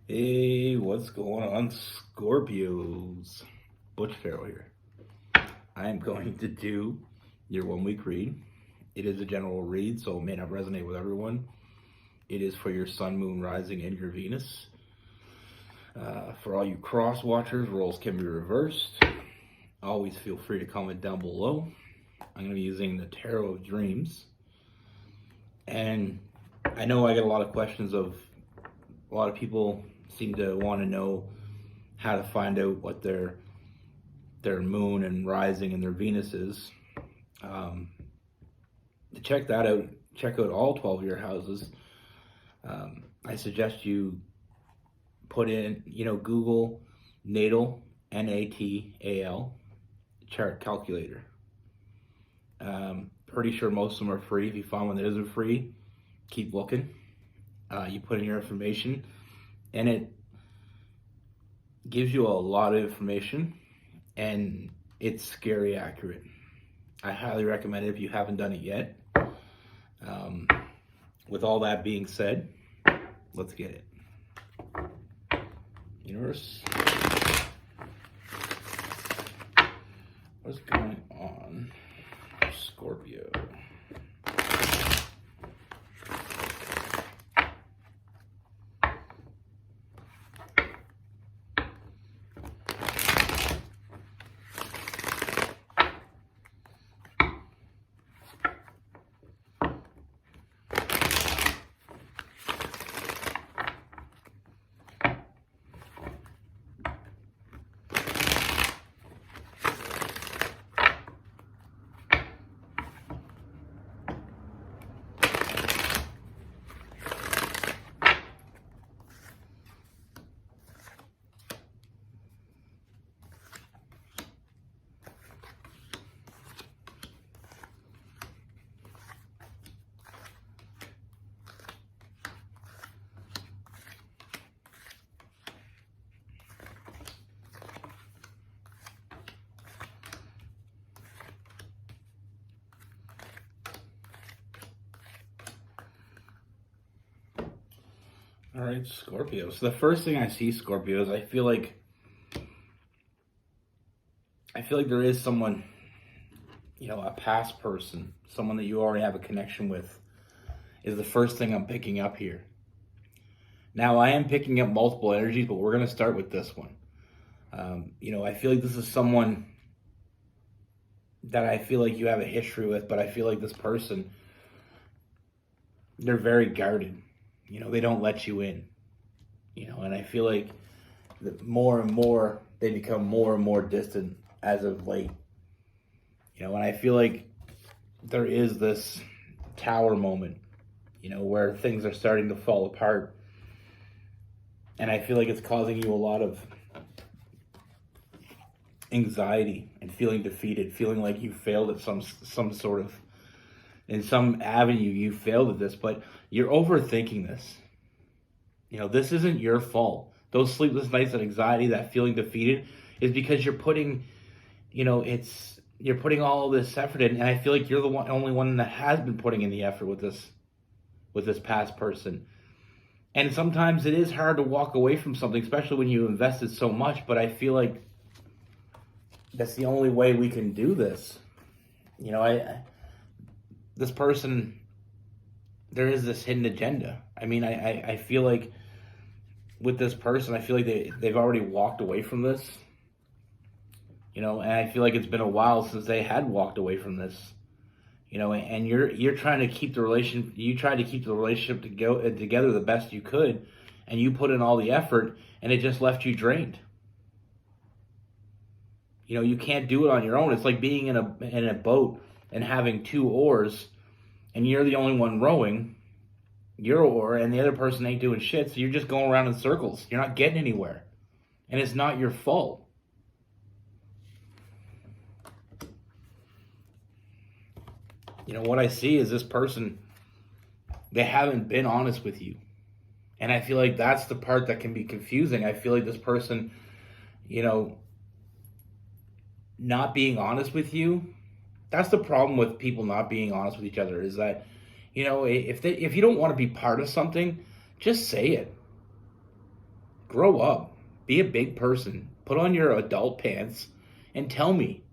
Hey, what's going on, Scorpios? Butch here. I am going to do your 1 week read. It is a general read, so it may not resonate with everyone. It is for your sun, moon, rising, and your Venus. For all you cross watchers, roles can be reversed. Always feel free to comment down below. I'm going to be using the Tarot of Dreams. And I know I get a lot of questions of a lot of people seem to want to know how to find out what their moon and rising and their Venus is. To check that out, check out all 12 of your houses. I suggest you put in, Google natal, Natal, chart calculator. Pretty sure most of them are free. If you find one that isn't free, keep looking. You put in your information, and it gives you a lot of information, and it's scary accurate. I highly recommend it if you haven't done it yet. With all that being said, let's get it. Universe, what's going on, Scorpio? All right, Scorpio. So the first thing I see, Scorpio, is I feel like there is someone, a past person, someone that you already have a connection with, is the first thing I'm picking up here. Now, I am picking up multiple energies, but we're going to start with this one. I feel like this is someone that I feel like you have a history with, but I feel like this person, they're very guarded. They don't let you in. And I feel like more and more they become more and more distant as of late. And I feel like there is this tower moment, where things are starting to fall apart. And I feel like it's causing you a lot of anxiety and feeling defeated, feeling like you failed at some sort of, in some avenue you failed at this, but you're overthinking this. This isn't your fault. Those sleepless nights, that anxiety, that feeling defeated is because you're putting, you're putting all this effort in, and I feel like you're the only one that has been putting in the effort with this past person. And sometimes it is hard to walk away from something, especially when you invested so much, but I feel like that's the only way we can do this. This person, there is this hidden agenda. I feel like with this person, I feel like they've already walked away from this. And I feel like it's been a while since they had walked away from this. And you're trying to keep the relation. You tried to keep the relationship together the best you could, and you put in all the effort, and it just left you drained. You can't do it on your own. It's like being in a boat and having two oars, and you're the only one rowing your oar, and the other person ain't doing shit, so you're just going around in circles. You're not getting anywhere. And it's not your fault. What I see is this person, they haven't been honest with you. And I feel like that's the part that can be confusing. I feel like this person, not being honest with you, that's the problem with people not being honest with each other, is that, if you don't want to be part of something, just say it. Grow up. Be a big person. Put on your adult pants and tell me.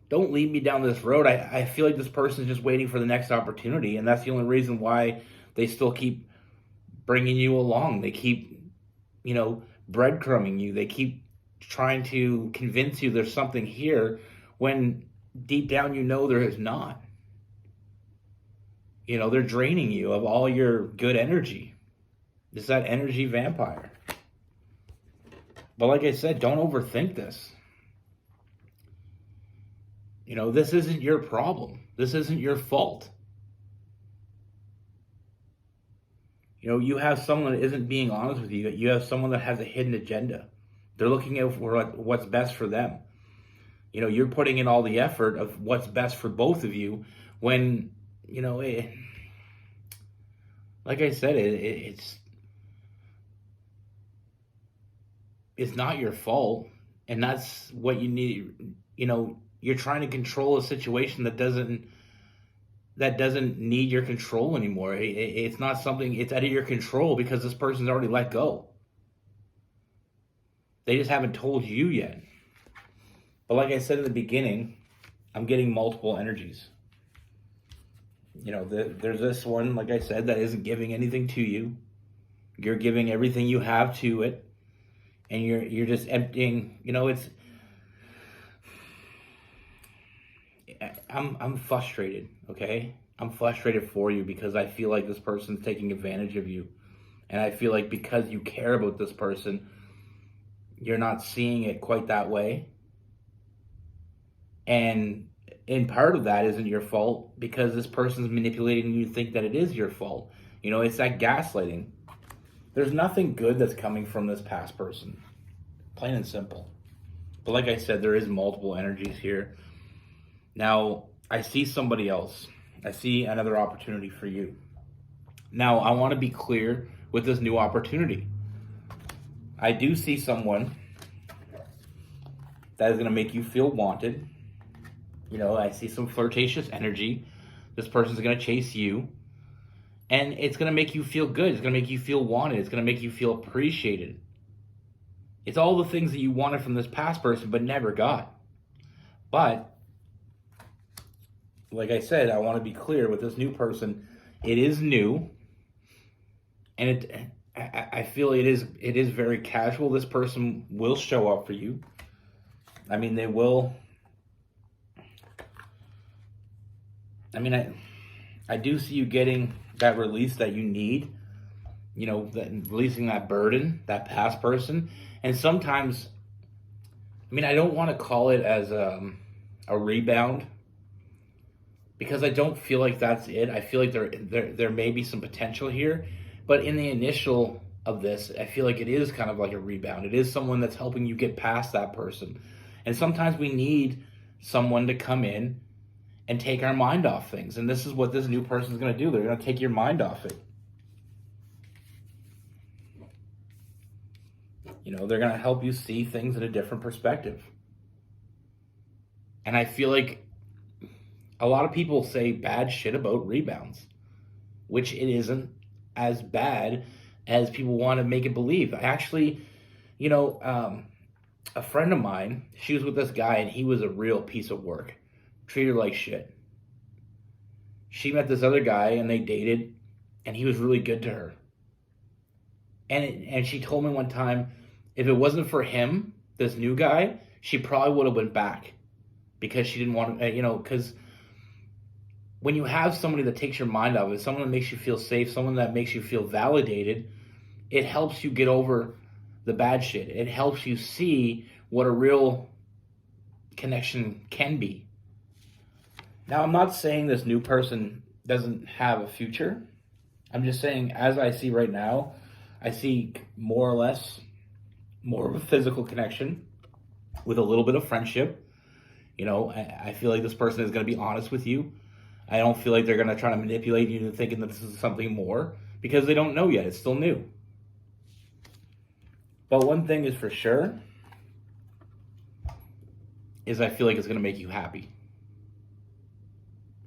Don't lead me down this road. I feel like this person is just waiting for the next opportunity, and that's the only reason why they still keep bringing you along. They keep, breadcrumbing you. They keep trying to convince you there's something here when deep down there is not. They're draining you of all your good energy. It's that energy vampire. But like I said, don't overthink this. This isn't your problem. This isn't your fault. You have someone that isn't being honest with you. You have someone that has a hidden agenda. They're looking out for what's best for them. You're putting in all the effort of what's best for both of you when, like I said, it's not your fault. And that's what you need. You're trying to control a situation that doesn't need your control anymore. It's not something, it's out of your control because this person's already let go. They just haven't told you yet. But like I said in the beginning, I'm getting multiple energies. There's this one, like I said, that isn't giving anything to you. You're giving everything you have to it. And you're just emptying, I'm frustrated, okay? I'm frustrated for you because I feel like this person's taking advantage of you. And I feel like because you care about this person, you're not seeing it quite that way. And in part of that isn't your fault because this person's manipulating you to think that it is your fault. It's that gaslighting. There's nothing good that's coming from this past person. Plain and simple. But like I said, there is multiple energies here. Now, I see somebody else. I see another opportunity for you. Now, I want to be clear with this new opportunity. I do see someone that is going to make you feel wanted. I see some flirtatious energy. This person's going to chase you. And it's going to make you feel good. It's going to make you feel wanted. It's going to make you feel appreciated. It's all the things that you wanted from this past person but never got. But, like I said, I want to be clear with this new person. It is new. And I feel it is very casual. This person will show up for you. I mean, they will. I do see you getting that release that you need. Releasing that burden, that past person. And sometimes, I don't want to call it as a rebound because I don't feel like that's it. I feel like there may be some potential here, but in the initial of this, I feel like it is kind of like a rebound. It is someone that's helping you get past that person. And sometimes we need someone to come in and take our mind off things. And this is what this new person is going to do. They're going to take your mind off it. They're going to help you see things in a different perspective. And I feel like a lot of people say bad shit about rebounds, which it isn't as bad as people want to make it believe. Actually, a friend of mine, she was with this guy and he was a real piece of work. Treated her like shit. She met this other guy and they dated and he was really good to her. And she told me one time, if it wasn't for him, this new guy, she probably would have went back because she didn't want to, because when you have somebody that takes your mind off it, someone that makes you feel safe, someone that makes you feel validated, it helps you get over the bad shit. It helps you see what a real connection can be. Now, I'm not saying this new person doesn't have a future. I'm just saying, as I see right now, I see more or less more of a physical connection with a little bit of friendship. I feel like this person is going to be honest with you. I don't feel like they're going to try to manipulate you into thinking that this is something more because they don't know yet. It's still new. But one thing is for sure is I feel like it's going to make you happy.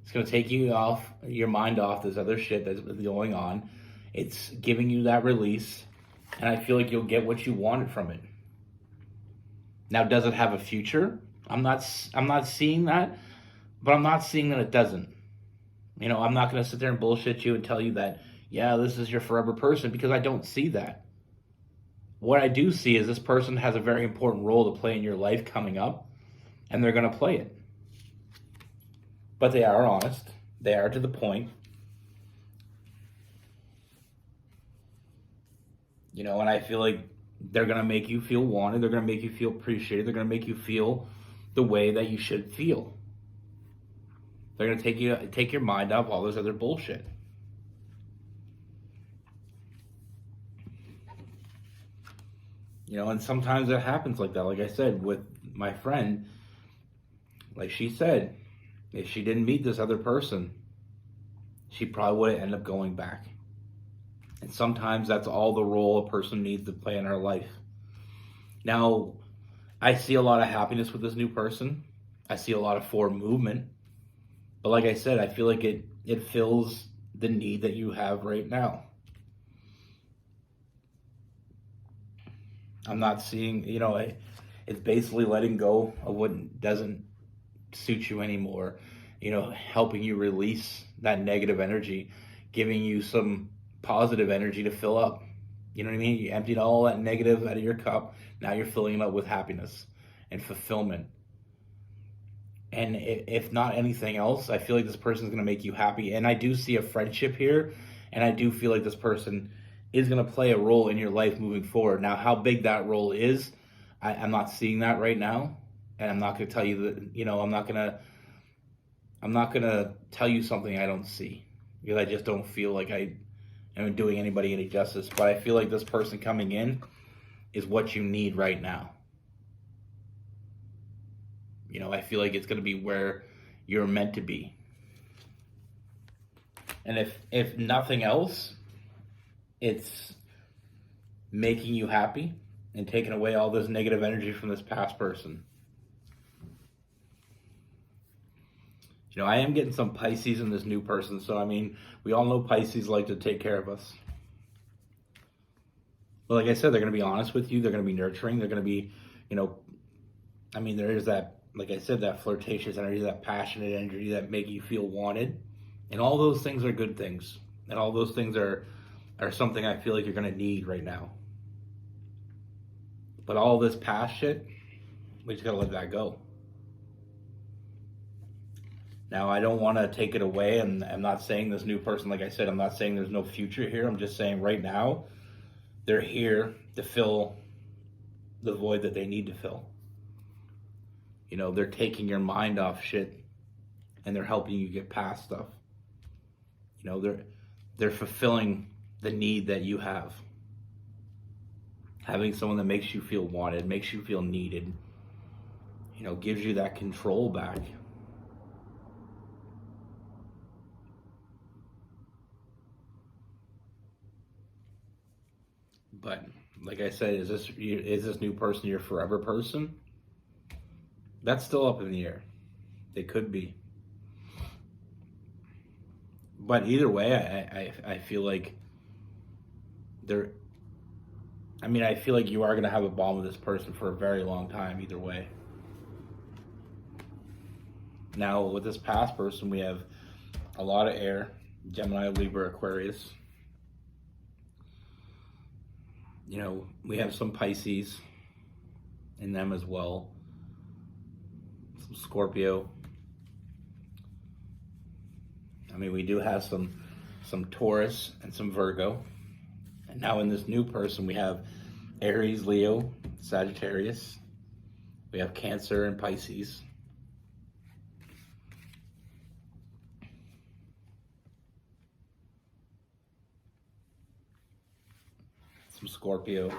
It's going to take your mind off this other shit that's going on. It's giving you that release. And I feel like you'll get what you wanted from it. Now, does it have a future? I'm not seeing that, but I'm not seeing that it doesn't. I'm not going to sit there and bullshit you and tell you that, yeah, this is your forever person, because I don't see that. What I do see is this person has a very important role to play in your life coming up, and they're going to play it. But they are honest. They are to the point. And I feel like they're going to make you feel wanted. They're going to make you feel appreciated. They're going to make you feel the way that you should feel. They're going to take your mind off all this other bullshit. And sometimes it happens like that. Like I said, with my friend, like she said, if she didn't meet this other person, she probably would have ended up going back. And sometimes that's all the role a person needs to play in her life. Now, I see a lot of happiness with this new person. I see a lot of forward movement. But like I said, I feel like it fills the need that you have right now. I'm not seeing, it's basically letting go of what doesn't suit you anymore. Helping you release that negative energy, giving you some positive energy to fill up. You know what I mean? You emptied all that negative out of your cup. Now you're filling it up with happiness and fulfillment. And if not anything else, I feel like this person is going to make you happy. And I do see a friendship here. And I do feel like this person is going to play a role in your life moving forward. Now, how big that role is, I'm not seeing that right now. And I'm not going to tell you that, I'm not going to tell you something I don't see. Because I just don't feel like I am doing anybody any justice. But I feel like this person coming in is what you need right now. I feel like it's going to be where you're meant to be. And if nothing else, it's making you happy and taking away all this negative energy from this past person. I am getting some Pisces in this new person. So, we all know Pisces like to take care of us. But like I said, they're going to be honest with you. They're going to be nurturing. They're going to be, there is that, like I said, that flirtatious energy, that passionate energy that make you feel wanted. And all those things are good things. And all those things are something I feel like you're going to need right now. But all this past shit, we just got to let that go. Now, I don't want to take it away, and I'm not saying this new person, like I said, I'm not saying there's no future here. I'm just saying right now, they're here to fill the void that they need to fill. They're taking your mind off shit, and they're helping you get past stuff. They're fulfilling the need that you have. Having someone that makes you feel wanted, makes you feel needed, gives you that control back. But like I said, is this new person your forever person? That's still up in the air. It could be. But either way, I feel like I feel like you are going to have a bond with this person for a very long time either way. Now, with this past person, we have a lot of air. Gemini, Libra, Aquarius. We have some Pisces in them as well. Some Scorpio. We do have some Taurus and some Virgo. And now in this new person, we have Aries, Leo, Sagittarius. We have Cancer and Pisces. Some Scorpio.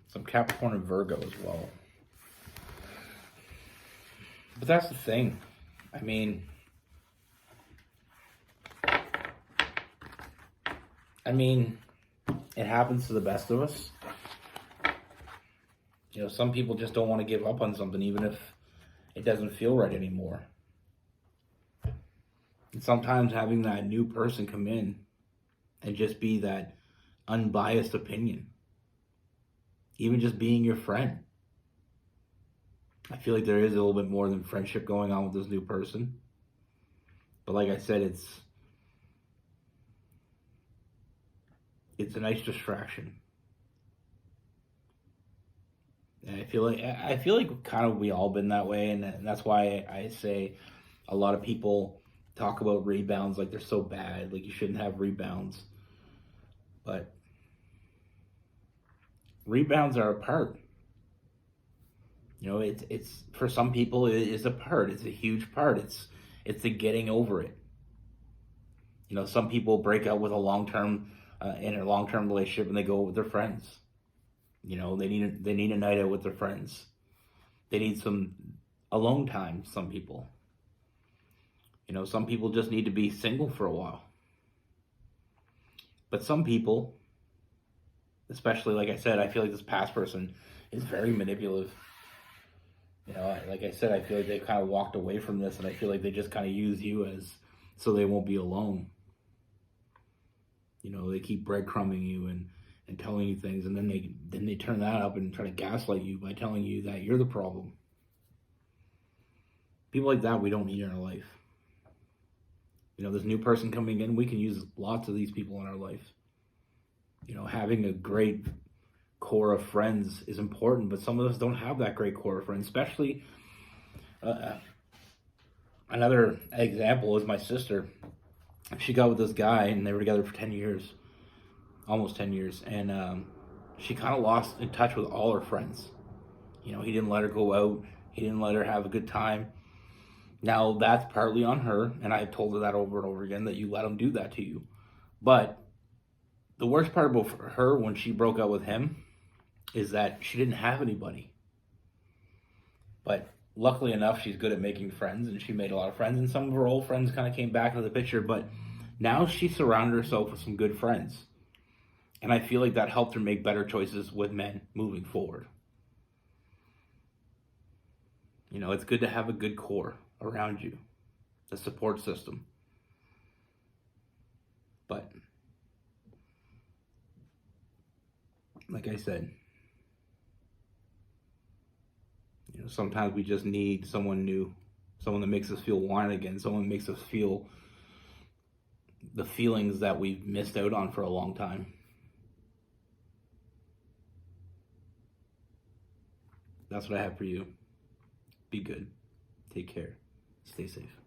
Some Capricorn and Virgo as well. But that's the thing. It happens to the best of us. Some people just don't want to give up on something even if it doesn't feel right anymore. And sometimes having that new person come in and just be that unbiased opinion. Even just being your friend. I feel like there is a little bit more than friendship going on with this new person. But like I said, it's a nice distraction. And I feel like kind of we all been that way, and that's why I say a lot of people talk about rebounds like they're so bad, like you shouldn't have rebounds. But rebounds are a part. You know, it's for some people it is a part. It's a huge part. It's the getting over it. You know, some people break up with a in a long term relationship and they go with their friends. You know, they need a night out with their friends. They need some alone time. Some people. You know, some people just need to be single for a while. But some people, especially like I said, I feel like this past person is very manipulative. You know, like I said, I feel like they kind of walked away from this, and I feel like they just kind of use you as so they won't be alone. You know, they keep breadcrumbing you and telling you things, and then they turn that up and try to gaslight you by telling you that you're the problem. People like that we don't need in our life. You know, this new person coming in, we can use lots of these people in our life. You know, having a great core of friends is important, but some of us don't have that great core of friends, especially another example is my sister. She got with this guy and they were together for 10 years, almost 10 years, and she kind of lost in touch with all her friends. You know, he didn't let her go out, he didn't let her have a good time. Now that's partly on her, and I told her that over and over again, that you let him do that to you. But the worst part about her when she broke up with him is that she didn't have anybody. But luckily enough, she's good at making friends, and she made a lot of friends, and some of her old friends kind of came back into the picture, but now she surrounded herself with some good friends. And I feel like that helped her make better choices with men moving forward. You know, it's good to have a good core around you, a support system. But like I said, you know, sometimes we just need someone new, someone that makes us feel wanted again, someone that makes us feel the feelings that we've missed out on for a long time. That's what I have for you. Be good. Take care. Stay safe.